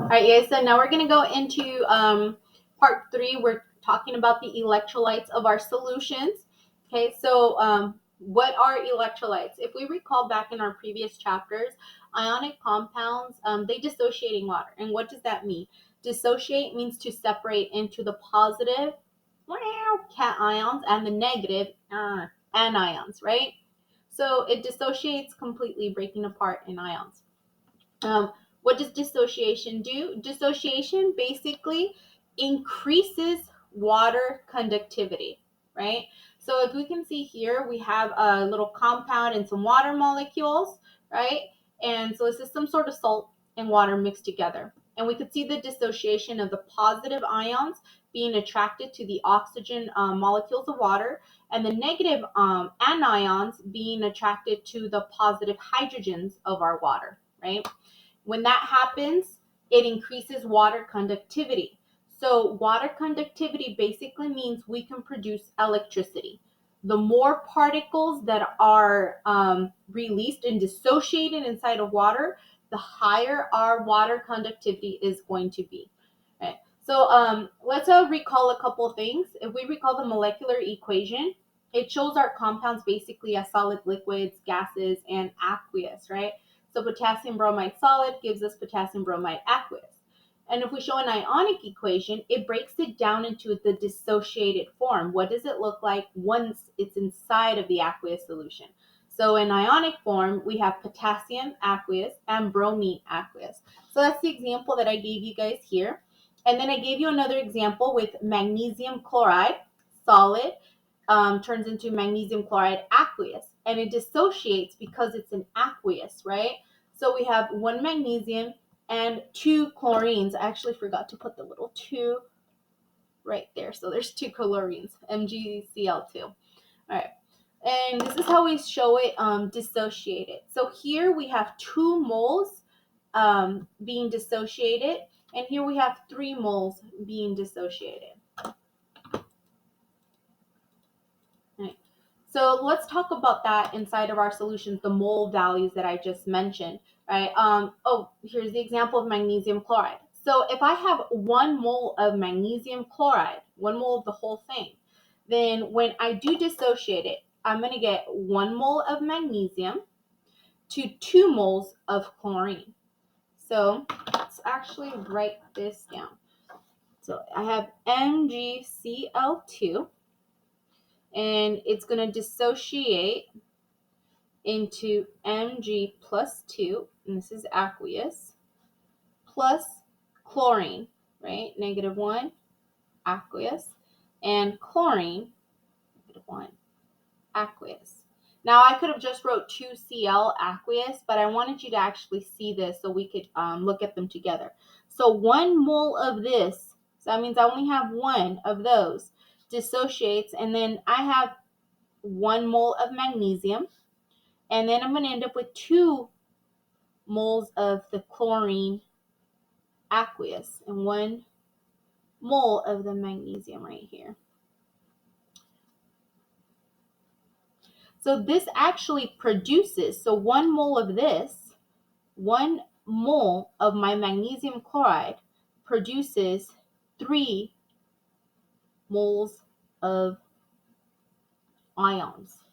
right, guys, so now we're going to go into part 3. We're talking about the electrolytes of our solutions. Okay, so what are electrolytes? If we recall back in our previous chapters, ionic compounds, they dissociate in water. And what does that mean? Dissociate means to separate into the positive cations and the negative anions, right? So it dissociates completely, breaking apart in ions. What does dissociation do? Dissociation basically increases water conductivity, right? So if we can see here, we have a little compound and some water molecules, right? And so this is some sort of salt and water mixed together. And we could see the dissociation of the positive ions being attracted to the oxygen molecules of water, and the negative anions being attracted to the positive hydrogens of our water, right? When that happens, it increases water conductivity. So water conductivity basically means we can produce electricity. The more particles that are released and dissociated inside of water, the higher our water conductivity is going to be. Right. So let's recall a couple of things. If we recall the molecular equation, it shows our compounds basically as solid, liquids, gases, and aqueous, right? So potassium bromide solid gives us potassium bromide aqueous. And if we show an ionic equation, it breaks it down into the dissociated form. What does it look like once it's inside of the aqueous solution? So in ionic form, we have potassium aqueous and bromine aqueous. So that's the example that I gave you guys here. And then I gave you another example with magnesium chloride, solid, turns into magnesium chloride aqueous, and it dissociates because it's an aqueous, right? So we have 1 magnesium and 2 chlorines. I actually forgot to put the little 2 right there. So there's 2 chlorines, MgCl2. All right. And this is how we show it dissociated. So here we have 2 moles being dissociated, and here we have 3 moles being dissociated. Right. So let's talk about that inside of our solutions, the mole values that I just mentioned, right? Here's the example of magnesium chloride. So if I have 1 mole of magnesium chloride, 1 mole of the whole thing, then when I do dissociate it, I'm going to get 1 mole of magnesium to 2 moles of chlorine. So let's actually write this down. So I have MgCl2, and it's going to dissociate into Mg plus 2, and this is aqueous, plus chlorine, right? -1, aqueous, and chlorine, -1, aqueous. Now, I could have just wrote 2Cl aqueous, but I wanted you to actually see this so we could look at them together. So 1 mole of this, so that means I only have 1 of those, dissociates, and then I have 1 mole of magnesium, and then I'm going to end up with 2 moles of the chlorine aqueous and 1 mole of the magnesium right here. So this actually produces, so 1 mole of this, 1 mole of my magnesium chloride produces 3 moles of ions.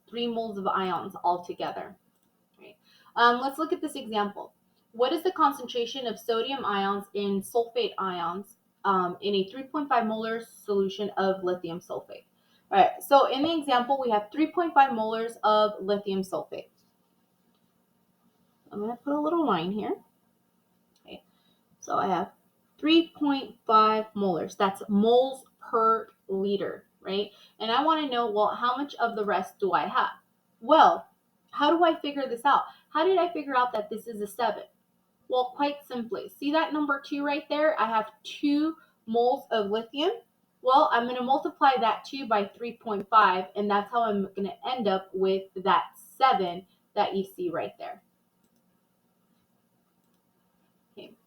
3 moles of ions altogether. Right. Let's look at this example. What is the concentration of sodium ions in sulfate ions in a 3.5 molar solution of lithium sulfate? All right, so in the example, we have 3.5 molars of lithium sulfate. I'm going to put a little line here. Okay, so I have 3.5 molars. That's moles per liter, right? And I want to know, well, how much of the rest do I have? Well, how do I figure this out? How did I figure out that this is a 7? Well, quite simply. See that number 2 right there? I have 2 moles of lithium. Well, I'm going to multiply that 2 by 3.5, and that's how I'm going to end up with that 7 that you see right there. Okay.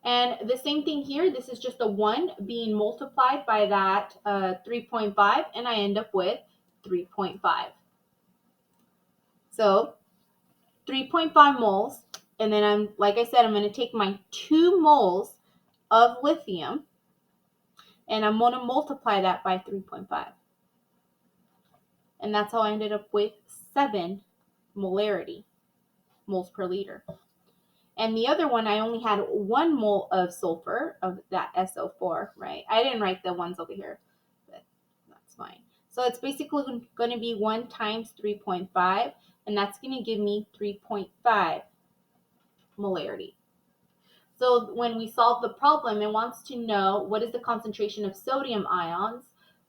And the same thing here. This is just a 1 being multiplied by that 3.5, and I end up with 3.5. So 3.5 moles And then like I said, I'm going to take my 2 moles of lithium and I'm going to multiply that by 3.5. And that's how I ended up with 7 molarity, moles per liter. And the other one, I only had 1 mole of sulfur, of that SO4, right? I didn't write the ones over here, but that's fine. So it's basically going to be 1 times 3.5, and that's going to give me 3.5 molarity. So when we solve the problem, it wants to know what is the concentration of sodium ions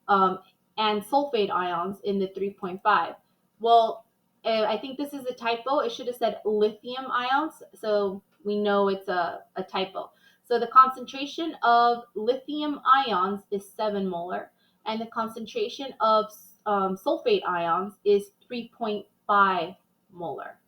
and sulfate ions in the 3.5. Well, I think this is a typo. It should have said lithium ions. So we know it's a typo. So the concentration of lithium ions is 7 molar, and the concentration of sulfate ions is 3.5 molar.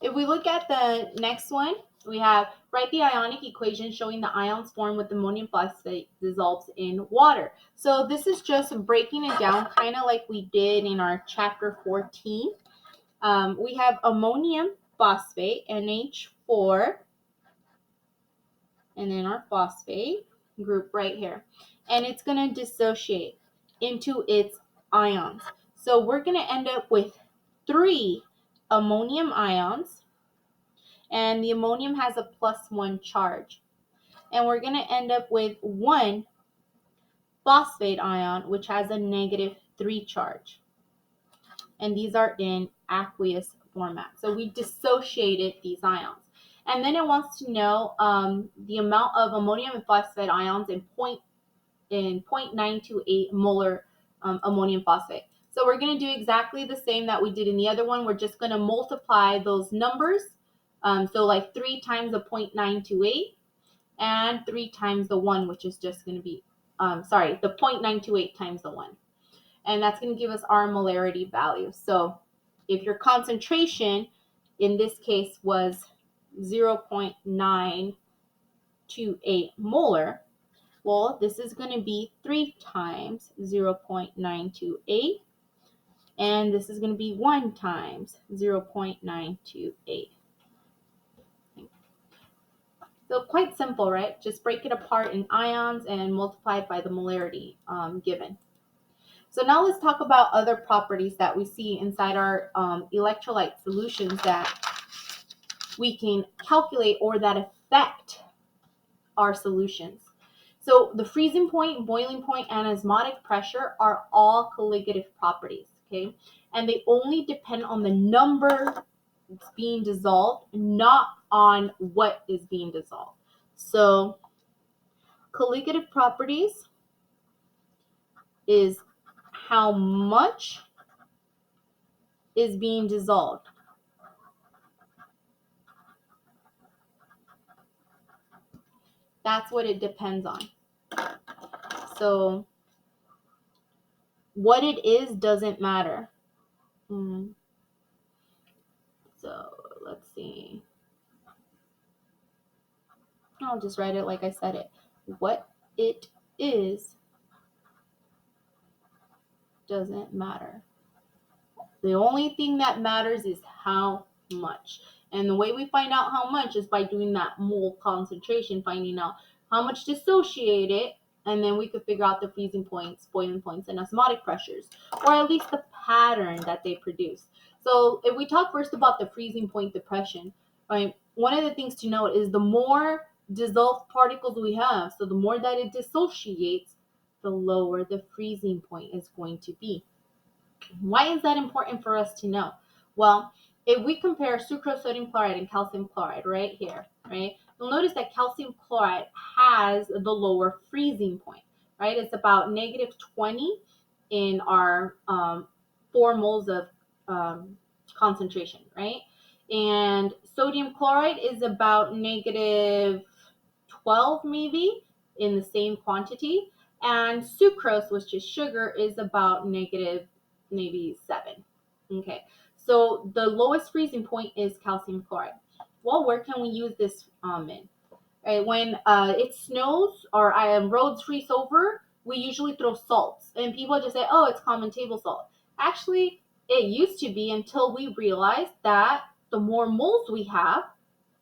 If we look at the next one, we have write the ionic equation showing the ions formed with ammonium phosphate dissolves in water. So this is just breaking it down kind of like we did in our chapter 14. We have ammonium phosphate, NH4, and then our phosphate group right here. And it's going to dissociate into its ions. So we're going to end up with 3 ammonium ions, and the ammonium has a +1 charge. And we're going to end up with 1 phosphate ion, which has a -3 charge. And these are in aqueous format. So we dissociated these ions. And then it wants to know the amount of ammonium and phosphate ions in 0.928 molar ammonium phosphate. So we're going to do exactly the same that we did in the other one. We're just going to multiply those numbers. So like 3 times the 0.928 and 3 times the 1, which is just going to be, the 0.928 times the 1. And that's going to give us our molarity value. So if your concentration in this case was 0.928 molar, well, this is going to be 3 times 0.928, and this is going to be 1 times 0.928. So quite simple, right? Just break it apart in ions and multiply it by the molarity given. So now let's talk about other properties that we see inside our electrolyte solutions that we can calculate or that affect our solutions. So the freezing point, boiling point, and osmotic pressure are all colligative properties, okay? And they only depend on the number that's being dissolved, not on what is being dissolved. So colligative properties is how much is being dissolved. That's what it depends on. So what it is doesn't matter. So let's see. I'll just write it like I said it. What it is doesn't matter. The only thing that matters is how much. And the way we find out how much is by doing that mole concentration, finding out how much dissociated, and then we could figure out the freezing points, boiling points, and osmotic pressures, or at least the pattern that they produce. So if we talk first about the freezing point depression, right, one of the things to note is the more dissolved particles we have, so the more that it dissociates, the lower the freezing point is going to be. Why is that important for us to know? Well, if we compare sucrose, sodium chloride, and calcium chloride right here, right, you'll notice that calcium chloride has the lower freezing point, right? It's about -20 in our 4 moles of concentration, right? And sodium chloride is about -12 maybe in the same quantity. And sucrose, which is sugar, is about -7. Okay, so the lowest freezing point is calcium chloride. Well, where can we use this in? Right, when it snows or roads freeze over, we usually throw salts, and people just say, "Oh, it's common table salt." Actually, It used to be until we realized that the more moles we have,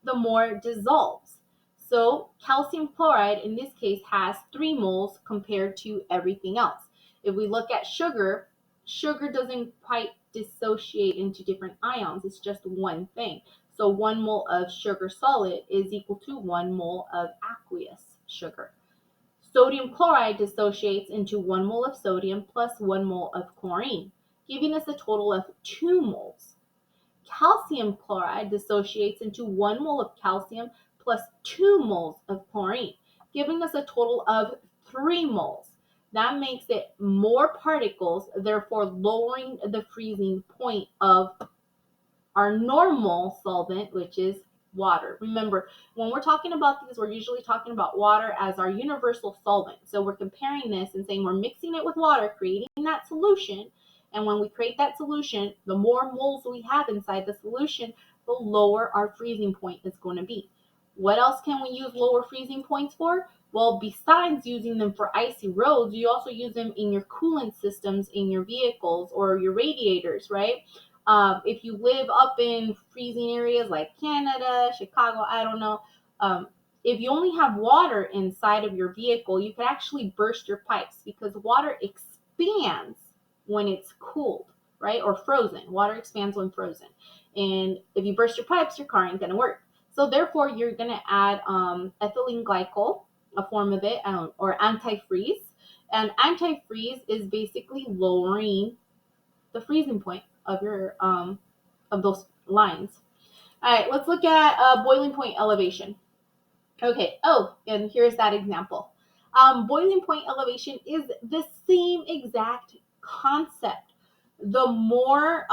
the more it dissolves. So calcium chloride in this case has 3 moles compared to everything else. If we look at sugar, sugar doesn't quite dissociate into different ions. It's just one thing. So 1 mole of sugar solid is equal to 1 mole of aqueous sugar. Sodium chloride dissociates into 1 mole of sodium plus 1 mole of chlorine, giving us a total of 2 moles. Calcium chloride dissociates into 1 mole of calcium plus 2 moles of chlorine, giving us a total of 3 moles. That makes it more particles, therefore lowering the freezing point of our normal solvent, which is water. Remember, when we're talking about these, we're usually talking about water as our universal solvent. So we're comparing this and saying we're mixing it with water, creating that solution. And when we create that solution, the more moles we have inside the solution, the lower our freezing point is going to be. What else can we use lower freezing points for? Well, besides using them for icy roads, you also use them in your coolant systems in your vehicles or your radiators, right? If you live up in freezing areas like Canada, Chicago, I don't know, if you only have water inside of your vehicle, you could actually burst your pipes because water expands when it's cooled, right? Or frozen. Water expands when frozen. And if you burst your pipes, your car ain't going to work. So therefore, you're going to add ethylene glycol, a form of it, or antifreeze. And antifreeze is basically lowering the freezing point of your of those lines. All right, let's look at boiling point elevation. Okay. Oh, and here's that example. Boiling point elevation is the same exact concept. The more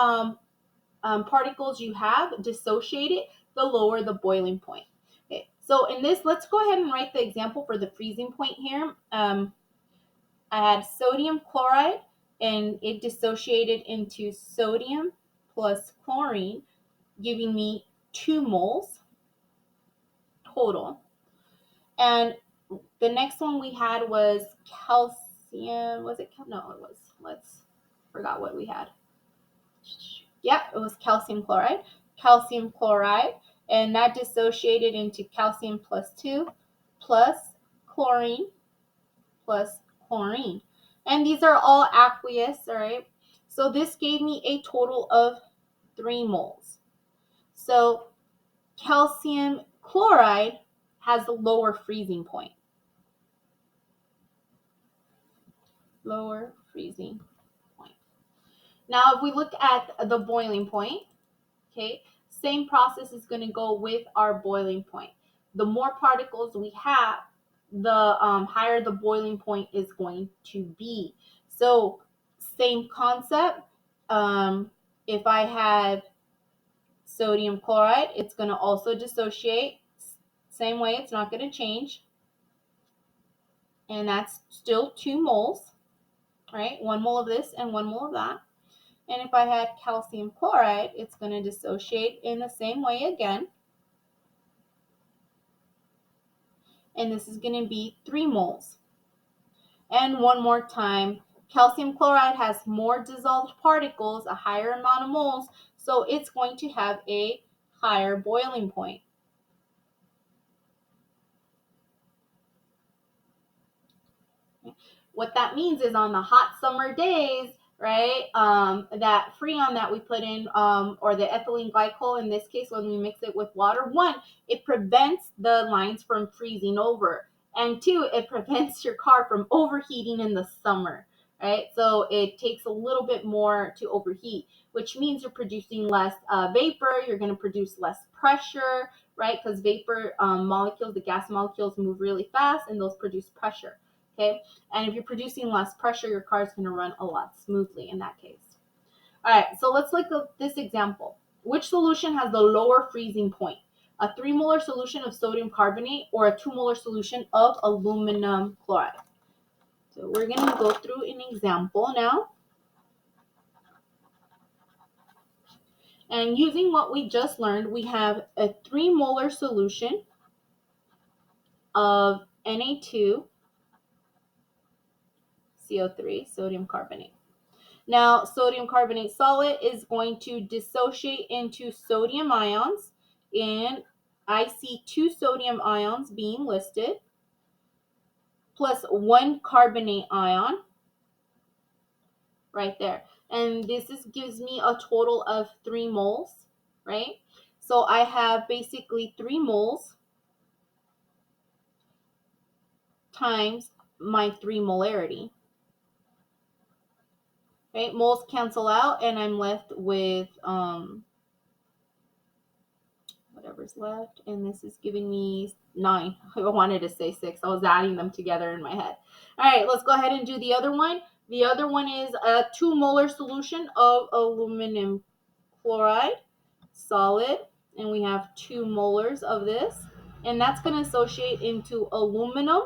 particles you have dissociated, the lower the boiling point. Okay. So in this, let's go ahead and write the example for the freezing point here. I had sodium chloride and it dissociated into sodium plus chlorine, giving me 2 moles total. And the next one we had was calcium. Was it? No, it was. Forgot what we had. Yep, it was calcium chloride. Calcium chloride, and that dissociated into calcium plus 2 plus chlorine plus chlorine. And these are all aqueous, all right? So this gave me a total of 3 moles. So calcium chloride has a lower freezing point. Lower freezing point. Now, if we look at the boiling point, okay, same process is going to go with our boiling point. The more particles we have, the higher the boiling point is going to be. So same concept. If I have sodium chloride, it's going to also dissociate. Same way, it's not going to change. And that's still 2 moles, right? 1 mole of this and 1 mole of that. And if I had calcium chloride, it's going to dissociate in the same way again. And this is going to be 3 moles. And one more time, calcium chloride has more dissolved particles, a higher amount of moles, so it's going to have a higher boiling point. What that means is on the hot summer days, right, that freon that we put in, or the ethylene glycol in this case, when we mix it with water, 1, it prevents the lines from freezing over. And 2, it prevents your car from overheating in the summer, right? So it takes a little bit more to overheat, which means you're producing less vapor, you're going to produce less pressure, right? Because vapor molecules, the gas molecules move really fast and those produce pressure, okay? And if you're producing less pressure, your car is going to run a lot smoothly in that case. All right, so let's look at this example. Which solution has the lower freezing point? A 3 molar solution of sodium carbonate or a 2 molar solution of aluminum chloride? So we're going to go through an example now. And using what we just learned, we have a 3 molar solution of Na2CO3, sodium carbonate. Now, sodium carbonate solid is going to dissociate into sodium ions, and I see 2 sodium ions being listed, plus 1 carbonate ion right there. And this gives me a total of 3 moles, right? So I have basically 3 moles times my 3 molarity. Right? Moles cancel out, and I'm left with whatever's left, and this is giving me 9. I wanted to say 6. I was adding them together in my head. All right, let's go ahead and do the other one. The other one is a 2 molar solution of aluminum chloride solid, and we have 2 molars of this, and that's going to associate into aluminum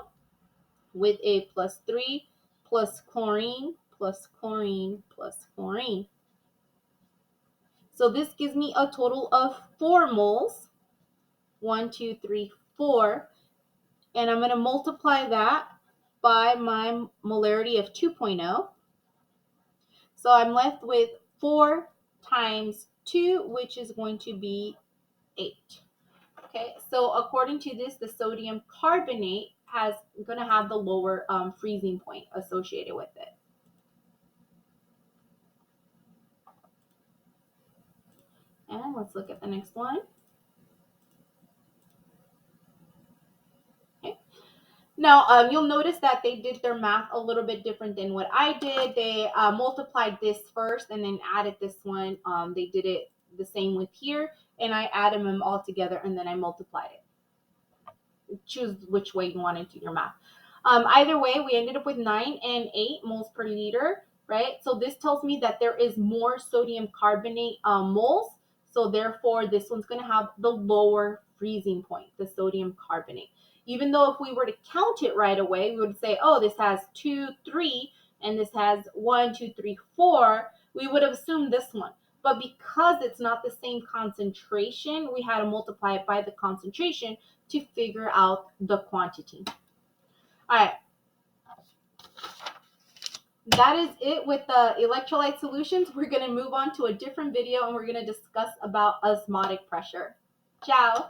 with a plus 3 plus chlorine plus chlorine plus chlorine. So this gives me a total of 4 moles. 1, 2, 3, 4. And I'm going to multiply that by my molarity of 2.0. So I'm left with 4 times 2, which is going to be 8. Okay, so according to this, the sodium carbonate is going to have the lower freezing point associated with it. And let's look at the next one. Okay. Now, you'll notice that they did their math a little bit different than what I did. They multiplied this first and then added this one. They did it the same with here, and I added them all together and then I multiplied it. Choose which way you want to do your math. Either way, we ended up with 9 and 8 moles per liter, right? So this tells me that there is more sodium carbonate moles. So therefore, this one's going to have the lower freezing point, the sodium carbonate. Even though if we were to count it right away, we would say, oh, this has 2, 3, and this has 1, 2, 3, 4. We would have assumed this one. But because it's not the same concentration, we had to multiply it by the concentration to figure out the quantity. All right. That is it with the electrolyte solutions. We're going to move on to a different video and we're going to discuss about osmotic pressure. Ciao.